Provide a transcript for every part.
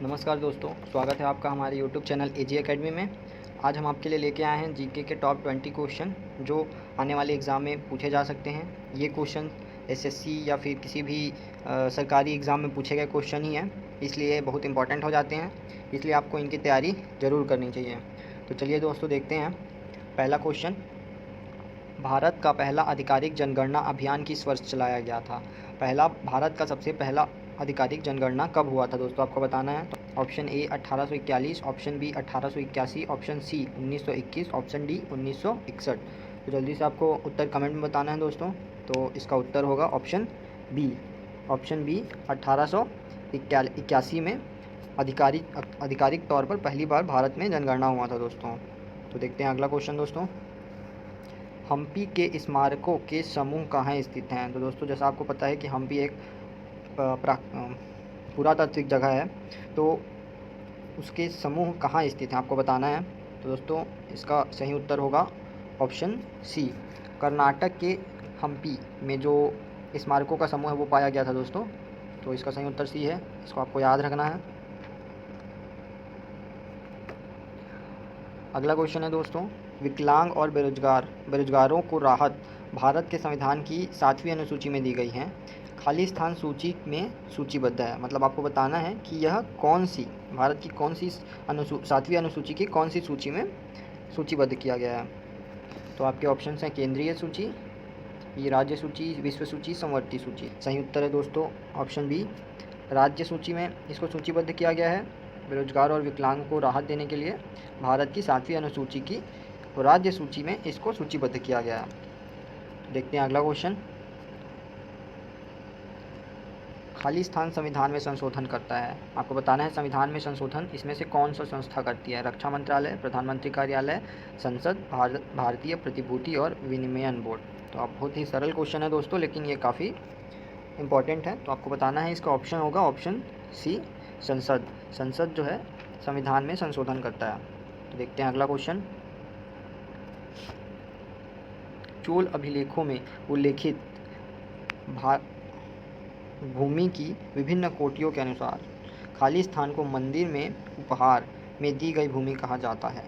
नमस्कार दोस्तों, स्वागत है आपका हमारे यूट्यूब चैनल एजी एकेडमी में। आज हम आपके लिए लेके आए हैं जीके के टॉप 20 क्वेश्चन जो आने वाले एग्ज़ाम में पूछे जा सकते हैं। ये क्वेश्चन एसएससी या फिर किसी भी सरकारी एग्ज़ाम में पूछे गए क्वेश्चन ही हैं, इसलिए बहुत इंपॉर्टेंट हो जाते हैं, इसलिए आपको इनकी तैयारी ज़रूर करनी चाहिए। तो चलिए दोस्तों देखते हैं। पहला क्वेश्चन, भारत का पहला आधिकारिक जनगणना अभियान किस वर्ष चलाया गया था? भारत का सबसे पहला आधिकारिक जनगणना कब हुआ था दोस्तों, आपको बताना है। तो option A 1841, option B 1881, option C 1921, option D 1961। तो जल्दी से आपको उत्तर कमेंट में बताना है दोस्तों। तो इसका उत्तर होगा ऑप्शन बी। ऑप्शन बी 1881 में आधिकारिक तौर पर पहली बार भारत में जनगणना हुआ था दोस्तों। तो देखते हैं अगला क्वेश्चन दोस्तों। हम्पी के स्मारकों के समूह कहाँ स्थित हैं? तो दोस्तों जैसा आपको पता है कि हम्पी एक पुरातात्विक जगह है, तो उसके समूह कहाँ स्थित हैं आपको बताना है। तो दोस्तों इसका सही उत्तर होगा ऑप्शन सी। कर्नाटक के हम्पी में जो स्मारकों का समूह है वो पाया गया था दोस्तों। तो इसका सही उत्तर सी है, इसको आपको याद रखना है। अगला क्वेश्चन है दोस्तों, विकलांग और बेरोजगारों को राहत भारत के संविधान की 7वीं अनुसूची में दी गई हैं। खाली स्थान सूची में सूचीबद्ध है, मतलब आपको बताना है कि यह कौन सी भारत की कौन सी 7वीं अनुसूची की कौन सी सूची में सूचीबद्ध किया गया है। तो आपके ऑप्शन हैं केंद्रीय सूची, ये राज्य सूची, विश्व सूची, समवर्ती सूची। सही उत्तर है दोस्तों ऑप्शन बी, राज्य सूची में इसको सूचीबद्ध किया गया है। बेरोजगार और विकलांग को राहत देने के लिए भारत की 7वीं अनुसूची की राज्य सूची में इसको सूचीबद्ध किया गया है। देखते हैं अगला क्वेश्चन। खाली स्थान संविधान में संशोधन करता है, आपको बताना है संविधान में संशोधन इसमें से कौन सा संस्था करती है? रक्षा मंत्रालय, प्रधानमंत्री कार्यालय, संसद, भारतीय प्रतिभूति और विनिमयन बोर्ड। तो आप बहुत ही सरल क्वेश्चन है दोस्तों, लेकिन ये काफ़ी इंपॉर्टेंट है। तो आपको बताना है, इसका ऑप्शन होगा ऑप्शन सी, संसद। संसद जो है संविधान में संशोधन करता है। तो देखते हैं अगला क्वेश्चन। चोल अभिलेखों में उल्लेखित भूमि की विभिन्न कोटियों के अनुसार खाली स्थान को मंदिर में उपहार में दी गई भूमि कहा जाता है।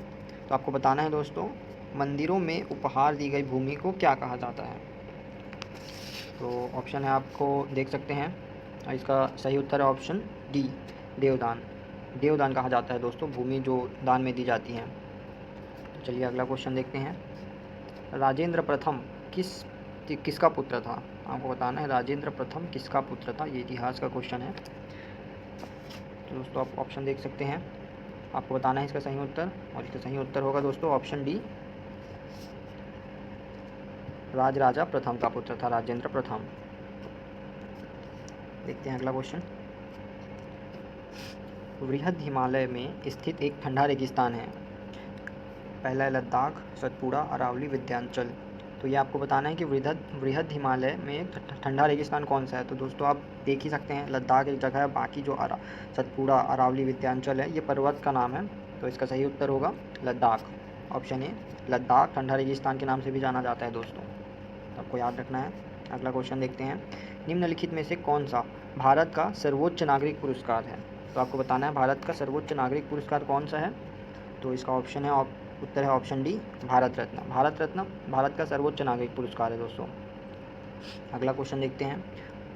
तो आपको बताना है दोस्तों, मंदिरों में उपहार दी गई भूमि को क्या कहा जाता है? तो ऑप्शन है, आपको देख सकते हैं। इसका सही उत्तर है ऑप्शन डी, देवदान। देवदान कहा जाता है दोस्तों भूमि जो दान में दी जाती है। चलिए अगला क्वेश्चन देखते हैं। राजेंद्र प्रथम किसका पुत्र था? आपको बताना है राजेंद्र प्रथम किसका पुत्र था, ये इतिहास का क्वेश्चन है। तो दोस्तों आप ऑप्शन देख सकते हैं, आपको बताना है इसका सही उत्तर, और इसका सही उत्तर होगा दोस्तों ऑप्शन डी, राजा प्रथम का पुत्र था राजेंद्र प्रथम। देखते हैं अगला क्वेश्चन। वृहद हिमालय में स्थित एक ठंडा रेगिस्तान है। पहला है लद्दाख, सतपुड़ा, अरावली, विंध्याचल। तो ये आपको बताना है कि वृहद हिमालय में ठंडा रेगिस्तान कौन सा है। तो दोस्तों आप देख ही सकते हैं, लद्दाख एक जगह है, बाकी जो सतपुड़ा, अरावली, विंध्याचल है ये पर्वत का नाम है। तो इसका सही उत्तर होगा लद्दाख, ऑप्शन ए, लद्दाख ठंडा रेगिस्तान के नाम से भी जाना जाता है दोस्तों, तो आपको याद रखना है। अगला क्वेश्चन देखते हैं। निम्नलिखित में से कौन सा भारत का सर्वोच्च नागरिक पुरस्कार है? तो आपको बताना है भारत का सर्वोच्च नागरिक पुरस्कार कौन सा है। तो इसका ऑप्शन है, उत्तर है ऑप्शन डी, भारत रत्न। भारत रत्न भारत का सर्वोच्च नागरिक पुरस्कार है दोस्तों। अगला क्वेश्चन देखते हैं।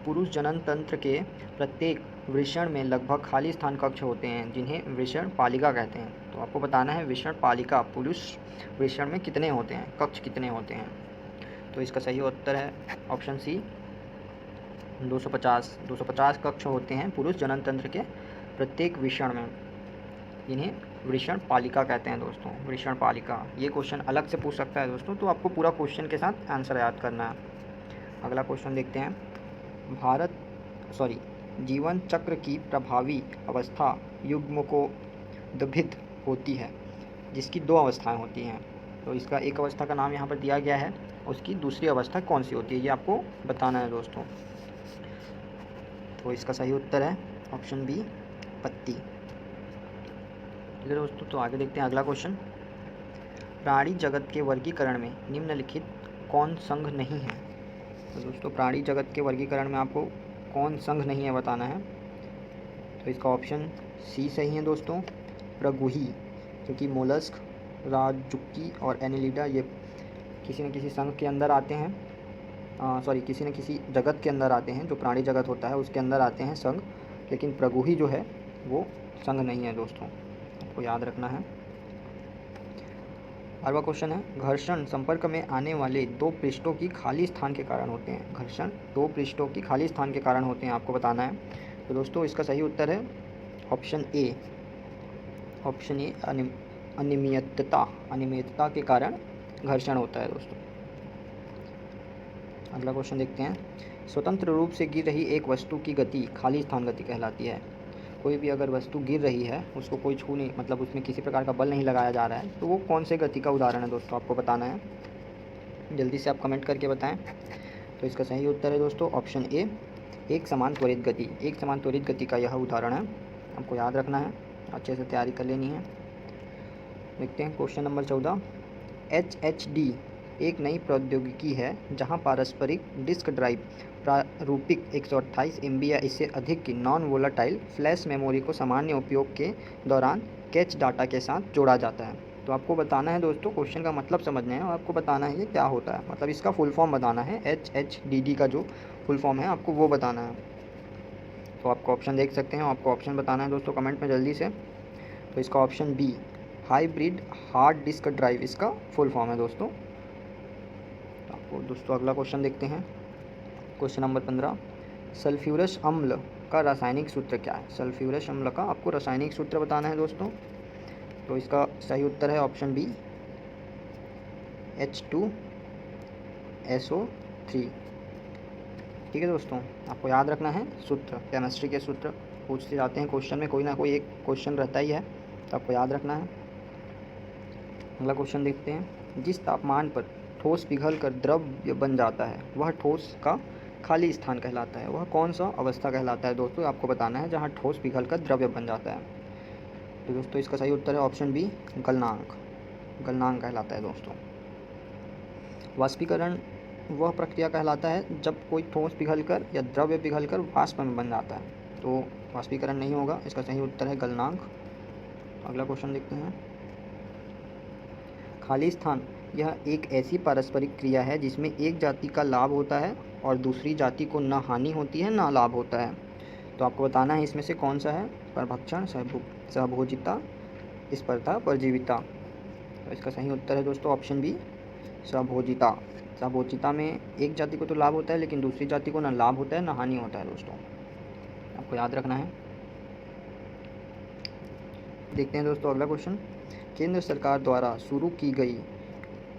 पुरुष जनन तंत्र के प्रत्येक वृषण में लगभग खाली स्थान कक्ष होते हैं, जिन्हें वृषण पालिका कहते हैं। तो आपको बताना है वृषण पालिका पुरुष वृषण में कितने होते हैं, कक्ष कितने होते हैं। तो इसका सही उत्तर है ऑप्शन सी, 250 कक्ष होते हैं पुरुष जनन तंत्र के प्रत्येक वृषण में, इन्हें वृषण पालिका कहते हैं दोस्तों। वृषण पालिका, ये क्वेश्चन अलग से पूछ सकता है दोस्तों, तो आपको पूरा क्वेश्चन के साथ आंसर याद करना है। अगला क्वेश्चन देखते हैं। जीवन चक्र की प्रभावी अवस्था युग्मकोद्भिद होती है, जिसकी 2 अवस्थाएं होती हैं। तो इसका एक अवस्था का नाम यहाँ पर दिया गया है, उसकी दूसरी अवस्था कौन सी होती है ये आपको बताना है दोस्तों। तो इसका सही उत्तर है ऑप्शन बी, पत्ती। ठीक है दोस्तों, तो आगे देखते हैं अगला क्वेश्चन। प्राणी जगत के वर्गीकरण में निम्नलिखित कौन संघ नहीं है? तो दोस्तों प्राणी जगत के वर्गीकरण में आपको कौन संघ नहीं है बताना है। तो इसका ऑप्शन सी सही है दोस्तों। प्रगुही, क्योंकि मोलस्क, राजुकी और एनिलिडा ये किसी न किसी संघ के अंदर आते हैं, किसी न किसी जगत के अंदर आते हैं, जो प्राणी जगत होता है उसके अंदर आते हैं संघ, लेकिन प्रगुही जो है वो संघ नहीं है दोस्तों, आपको याद रखना है। 12वां क्वेश्चन है, घर्षण संपर्क में आने वाले दो पृष्ठों की खाली स्थान के कारण होते हैं। घर्षण दो पृष्ठों की खाली स्थान के कारण होते हैं, आपको बताना है। तो दोस्तों इसका सही उत्तर है ऑप्शन ए। अनियमितता के कारण घर्षण होता है दोस्तों। अगला क्वेश्चन देखते हैं, स्वतंत्र रूप से गिर रही एक वस्तु की गति खाली स्थान गति कहलाती है। कोई भी अगर वस्तु गिर रही है, उसको कोई छू नहीं, मतलब उसमें किसी प्रकार का बल नहीं लगाया जा रहा है, तो वो कौन से गति का उदाहरण है दोस्तों, आपको बताना है। जल्दी से आप कमेंट करके बताएं। तो इसका सही उत्तर है दोस्तों ऑप्शन ए, एक समान त्वरित गति। एक समान त्वरित गति का यह उदाहरण है, आपको याद रखना है, अच्छे से तैयारी कर लेनी है। देखते हैं क्वेश्चन नंबर 14, HHD एक नई प्रौद्योगिकी है जहां पारस्परिक डिस्क ड्राइव प्रारूपिक 128 MB या इससे अधिक की नॉन वोलाटाइल फ्लैश मेमोरी को सामान्य उपयोग के दौरान कैच डाटा के साथ जोड़ा जाता है। तो आपको बताना है दोस्तों, क्वेश्चन का मतलब समझना है और आपको बताना है ये क्या होता है, मतलब इसका फुल फॉर्म बताना है। HHDD का जो फुल फॉर्म है आपको वो बताना है। तो आपको ऑप्शन देख सकते हैं, आपको ऑप्शन बताना है दोस्तों कमेंट में जल्दी से। तो इसका option B, hybrid hard disk drive इसका फुल फॉर्म है दोस्तों। आपको दोस्तों अगला क्वेश्चन देखते हैं, क्वेश्चन नंबर 15, सल्फ्यूरस अम्ल का रासायनिक सूत्र क्या है। सल्फ्यूरस अम्ल का आपको रासायनिक सूत्र बताना है दोस्तों। तो इसका सही उत्तर है ऑप्शन बी, H2SO3। ठीक है दोस्तों, आपको याद रखना है सूत्र, केमिस्ट्री के सूत्र पूछते जाते हैं क्वेश्चन में, कोई ना कोई एक क्वेश्चन रहता ही है, तो आपको याद रखना है। अगला क्वेश्चन देखते हैं, जिस तापमान पर ठोस पिघलकर द्रव्य बन जाता है वह ठोस का खाली स्थान कहलाता है। वह कौन सा अवस्था कहलाता है दोस्तों, आपको बताना है जहाँ ठोस पिघलकर द्रव्य बन जाता है। तो दोस्तों इसका सही उत्तर है ऑप्शन बी, गलनांक। गलनांक कहलाता है दोस्तों। वाष्पीकरण वह प्रक्रिया कहलाता है जब कोई ठोस पिघलकर या द्रव्य पिघलकर वाष्प में बन जाता है, तो वाष्पीकरण नहीं होगा, इसका सही उत्तर है गलनांक। अगला क्वेश्चन देखते हैं, खाली स्थान यह एक ऐसी पारस्परिक क्रिया है जिसमें एक जाति का लाभ होता है और दूसरी जाति को न हानि होती है न लाभ होता है। तो आपको बताना है इसमें से कौन सा है, परभक्षण, सहभोजिता, स्पर्धा, परजीविता। तो इसका सही उत्तर है दोस्तों ऑप्शन बी, सहभोजिता। सहभोजिता में एक जाति को तो लाभ होता है लेकिन दूसरी जाति को न लाभ होता है न हानि होता है दोस्तों, आपको याद रखना है। देखते हैं दोस्तों अगला क्वेश्चन, केंद्र सरकार द्वारा शुरू की गई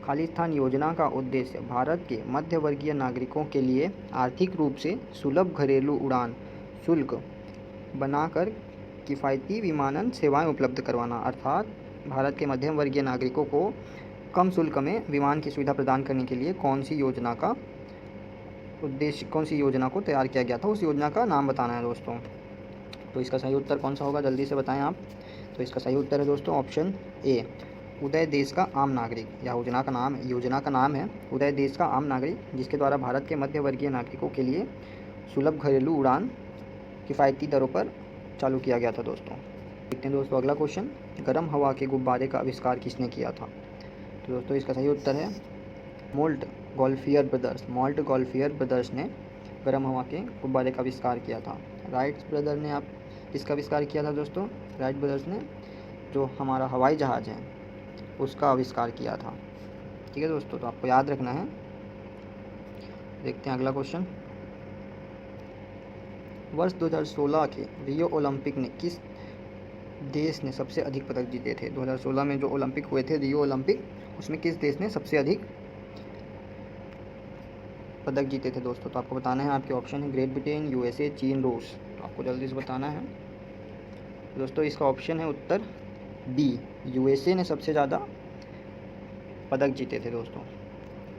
खालिस्तान योजना का उद्देश्य भारत के मध्यवर्गीय नागरिकों के लिए आर्थिक रूप से सुलभ घरेलू उड़ान शुल्क बनाकर किफ़ायती विमानन सेवाएं उपलब्ध करवाना, अर्थात भारत के मध्यम वर्गीय नागरिकों को कम शुल्क में विमान की सुविधा प्रदान करने के लिए कौन सी योजना का उद्देश्य, कौन सी योजना को तैयार किया गया था, उस योजना का नाम बताना है दोस्तों। तो इसका सही उत्तर कौन सा होगा, जल्दी से बताएं आप। तो इसका सही उत्तर है दोस्तों ऑप्शन ए, उदय देश का आम नागरिक। यह योजना का नाम है उदय देश का आम नागरिक, जिसके द्वारा भारत के मध्य वर्गीय नागरिकों के लिए सुलभ घरेलू उड़ान किफ़ायती दरों पर चालू किया गया था दोस्तों। देखते हैं दोस्तों अगला क्वेश्चन, गर्म हवा के गुब्बारे का आविष्कार किसने किया था। तो दोस्तों इसका सही उत्तर है मोल्ट गोल्फियर ब्रदर्स ने गर्म हवा के गुब्बारे का आविष्कार किया था। राइट ब्रदर ने किसका आविष्कार किया था दोस्तों, राइट ब्रदर्स ने जो हमारा हवाई जहाज़ है उसका आविष्कार किया था। ठीक है दोस्तों, तो आपको याद रखना है। देखते हैं अगला क्वेश्चन, वर्ष 2016 के रियो ओलंपिक में किस देश ने सबसे अधिक पदक जीते थे। 2016 में जो ओलंपिक हुए थे रियो ओलंपिक, उसमें किस देश ने सबसे अधिक पदक जीते थे दोस्तों। तो आपको बताना है, आपके ऑप्शन है ग्रेट ब्रिटेन, USA, चीन, रूस। तो आपको जल्दी से बताना है दोस्तों, इसका ऑप्शन है उत्तर डी, USA ने सबसे ज़्यादा पदक जीते थे दोस्तों।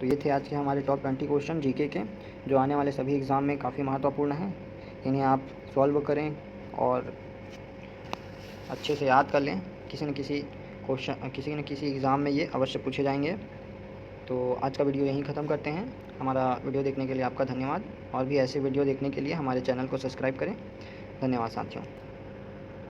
तो ये थे आज के हमारे टॉप 20 क्वेश्चन जीके के, जो आने वाले सभी एग्ज़ाम में काफ़ी महत्वपूर्ण हैं। इन्हें आप सॉल्व करें और अच्छे से याद कर लें, किसी न किसी एग्ज़ाम में ये अवश्य पूछे जाएंगे। तो आज का वीडियो यहीं ख़त्म करते हैं। हमारा वीडियो देखने के लिए आपका धन्यवाद, और भी ऐसे वीडियो देखने के लिए हमारे चैनल को सब्सक्राइब करें। धन्यवाद साथियों।